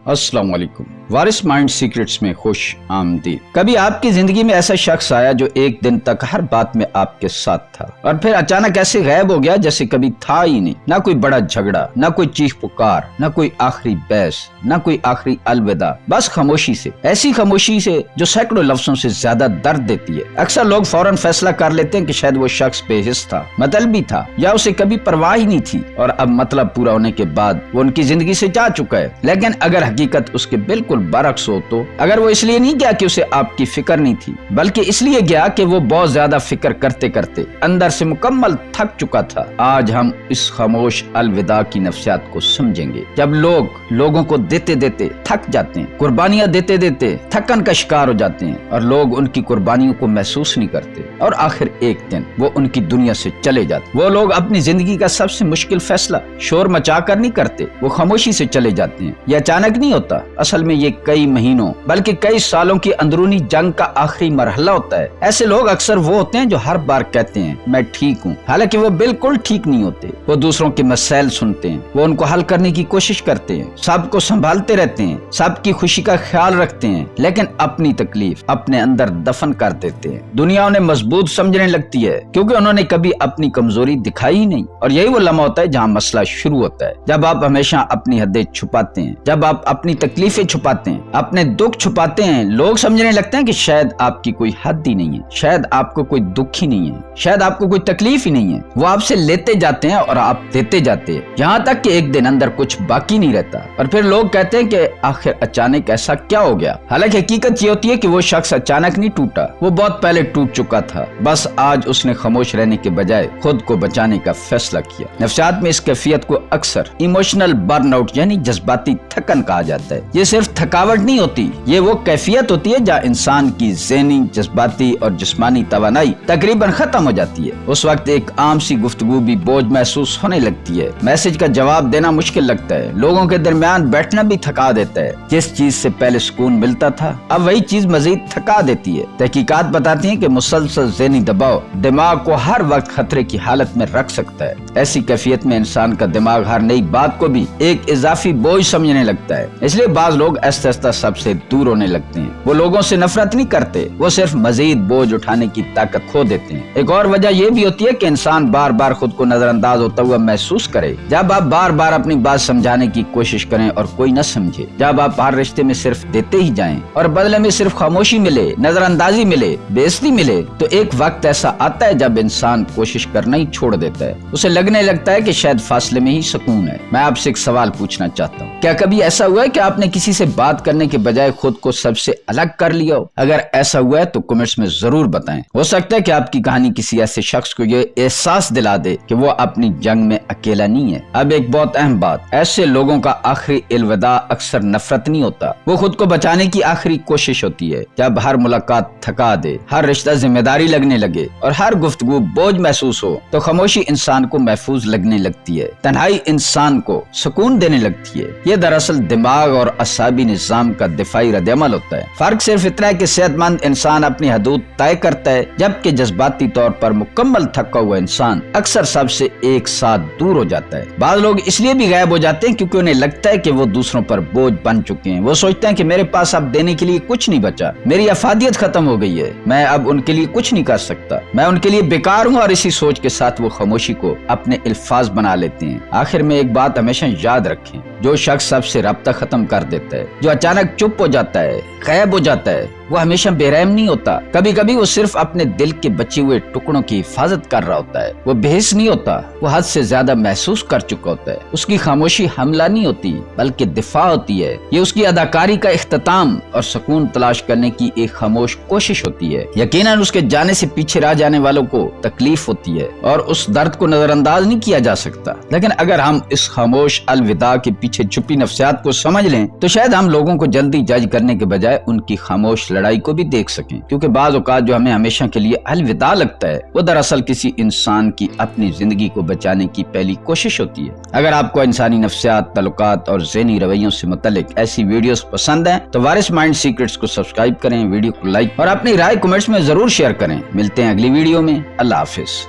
अस्सलाम वालेकुम। वारिस mind secrets में खुश आमदीद। कभी आपकी जिंदगी में ऐसा शख्स आया जो एक दिन तक हर बात में आपके साथ था और फिर अचानक ऐसे गायब हो गया जैसे कभी था ही नहीं। ना कोई बड़ा झगड़ा, ना कोई चीख पुकार, ना कोई आखिरी बहस, ना कोई आखिरी अलविदा, बस खामोशी से। ऐसी खामोशी से जो सैकड़ों लफ्जों से ज्यादा दर्द देती है। अक्सर लोग फौरन फैसला कर लेते हैं कि शायद वो शख्स बेहिस था, मतलबी था, या उसे कभी परवाह ही नहीं थी और अब मतलब पूरा होने के बाद वो उनकी जिंदगी से जा चुका है। लेकिन अगर हकीकत उसके बिल्कुल बरक्स हो तो अगर वो इसलिए नहीं गया कि उसे आपकी फिक्र नहीं थी, बल्कि इसलिए गया कि वो बहुत ज्यादा फिक्र करते करते अंदर से मुकम्मल थक चुका था। आज हम इस खामोश अलविदा की नफ्सियात को समझेंगे। जब लोग लोगों को देते देते थक जाते हैं, कुर्बानियां देते देते थकन का शिकार हो जाते हैं और लोग उनकी कुर्बानियों को महसूस नहीं करते और आखिर एक दिन वो उनकी दुनिया से चले जाते। वो लोग अपनी जिंदगी का सबसे मुश्किल फैसला शोर मचा कर नहीं करते, वो खामोशी से चले जाते हैं। ये अचानक नहीं होता, असल में ये कई महीनों बल्कि कई सालों की अंदरूनी जंग का आखिरी मरहला होता है। ऐसे लोग अक्सर वो होते हैं जो हर बार कहते हैं मैं ठीक हूँ, हालांकि वो बिल्कुल ठीक नहीं होते। वो दूसरों के मसैल सुनते हैं, वो उनको हल करने की कोशिश करते हैं, सबको संभालते रहते हैं, सबकी खुशी का ख्याल रखते हैं, लेकिन अपनी तकलीफ अपने अंदर दफन कर देते हैं। दुनिया उन्हें मजबूत समझने लगती है क्योंकि उन्होंने कभी अपनी कमजोरी दिखाई ही नहीं। और यही वो लम्हा होता है जहाँ मसला शुरू होता है, जब आप हमेशा अपनी हदें छुपाते हैं, जब आप अपनी तकलीफें छुपाते हैं, अपने दुख छुपाते हैं। लोग समझने लगते हैं कि शायद आपकी कोई हद ही नहीं है, शायद आपको कोई दुख ही नहीं है, शायद आपको कोई तकलीफ ही नहीं है। वो आपसे लेते जाते हैं और आप देते जाते हैं, यहाँ तक कि एक दिन अंदर कुछ बाकी नहीं रहता और फिर लोग कहते हैं कि आखिर अचानक ऐसा क्या हो गया। हालांकि हकीकत ये होती है कि वो शख्स अचानक नहीं टूटा, वो बहुत पहले टूट चुका था। बस आज उसने खामोश रहने के बजाय खुद को बचाने का फैसला किया। नफ्सियात में इस कैफियत को अक्सर इमोशनल बर्नआउट यानी जज्बाती थकन कहा जाता है। ये सिर्फ थकावट नहीं होती, ये वो कैफियत होती है जहाँ इंसान की ज़हनी, जज्बाती और जिस्मानी तवानाई तकरीबन खत्म हो जाती है। उस वक्त एक आम सी गुफ्तगू भी बोझ महसूस होने लगती है, मैसेज का जवाब देना मुश्किल लगता है, लोगों के दरमियान बैठना भी थका देता है। जिस चीज से पहले सुकून मिलता था अब वही चीज मजीद थका देती है। तहकीकात बताती हैं कि मुसलसल ज़हनी दबाव दिमाग को हर वक्त खतरे की हालत में रख सकता है। ऐसी कैफियत में इंसान का दिमाग हर नई बात को भी एक इजाफी बोझ समझने लगता है। इसलिए बाज लोग आहिस्ता आहिस्ता सबसे दूर होने लगते हैं। वो लोगों से नफरत नहीं करते, वो सिर्फ मजीद बोझ उठाने की ताकत खो देते हैं। एक और वजह यह भी होती है कि इंसान बार बार खुद को नजरअंदाज होता हुआ महसूस करे। जब आप बार बार अपनी बात समझाने की कोशिश करें और कोई न समझे, जब आप हर रिश्ते में सिर्फ देते ही जाएं और बदले में सिर्फ खामोशी मिले, नजरअंदाजी मिले, बेइज्जती मिले, तो एक वक्त ऐसा आता है जब इंसान कोशिश करना ही छोड़ देता है। उसे लगने लगता है कि शायद फासले में ही सुकून है। मैं आपसे एक सवाल पूछना चाहता हूँ, क्या कभी ऐसा हुआ है कि आपने किसी से बात करने के बजाय खुद को सबसे अलग कर लिया हो? अगर ऐसा हुआ है तो कमेंट्स में जरूर बताएं। हो सकता है कि आपकी कहानी किसी ऐसे शख्स को ये एहसास दिला दे कि वो अपनी जंग में अकेला नहीं है। अब एक बहुत अहम बात, ऐसे लोगों का आखिरी अलविदा अक्सर नफरत नहीं होता, वो खुद को बचाने की आखिरी कोशिश होती है। जब हर मुलाकात थका दे, हर रिश्ता जिम्मेदारी लगने लगे और हर गुफ्तगू बोझ महसूस हो, तो खामोशी इंसान को महफूज लगने लगती है, तन्हाई इंसान को सुकून देने लगती है। ये दरअसल दिमाग और असाबी निजाम का दिफाई रद्दअमल होता है। फर्क सिर्फ इतना है कि सेहतमंद इंसान अपनी हदूद तय करता है, जबकि जज्बाती तौर पर मुकम्मल थका हुआ इंसान अक्सर सबसे एक साथ दूर हो जाता है। बाद लोग इसलिए भी गायब हो जाते हैं क्योंकि उन्हें लगता है कि वो दूसरों पर बोझ बन चुके हैं। वो सोचते हैं कि मेरे पास अब देने के लिए कुछ नहीं बचा, मेरी अफादियत खत्म हो गई है, मैं अब उनके लिए कुछ नहीं कर सकता, मैं उनके लिए बेकार हूँ। और इसी सोच के साथ वो खामोशी को अपने अल्फाज बना लेते हैं। आखिर में एक बात हमेशा याद रखें, जो शख्स सबसे रब्ता खत्म कर देता है, जो अचानक चुप हो जाता है, गायब हो जाता है, वो हमेशा बेरहम नहीं होता। कभी कभी वो सिर्फ अपने दिल के बचे हुए टुकड़ों की हिफाजत कर रहा होता है। वो बेहिस नहीं होता, वो हद से ज्यादा महसूस कर चुका होता है। उसकी खामोशी हमला नहीं होती बल्कि दिफा होती है। ये उसकी अदाकारी का इख्तिताम और सुकून तलाश करने की एक खामोश कोशिश होती है। यकीनन उसके जाने से पीछे रह जाने वालों को तकलीफ होती है और उस दर्द को नजरअंदाज नहीं किया जा सकता। लेकिन अगर हम इस खामोश अलविदा के पीछे छुपी नफ्सियात को समझ लें तो शायद हम लोगों को जल्दी जज करने के बजाय उनकी खामोश लड़ाई को भी देख सकें। क्योंकि बाज़ औक़ात जो हमें हमेशा के लिए अलविदा लगता है वो दरअसल किसी इंसान की अपनी जिंदगी को बचाने की पहली कोशिश होती है। अगर आपको इंसानी नफ्सियात, तल्लुकात और ज़हनी रवैयों से मुतल्लिक ऐसी वीडियोस पसंद हैं तो वारिस माइंड सीक्रेट्स को सब्सक्राइब करें, वीडियो को लाइक और अपनी राय कमेंट्स में जरूर शेयर करें। मिलते हैं अगली वीडियो में। अल्लाह हाफिज।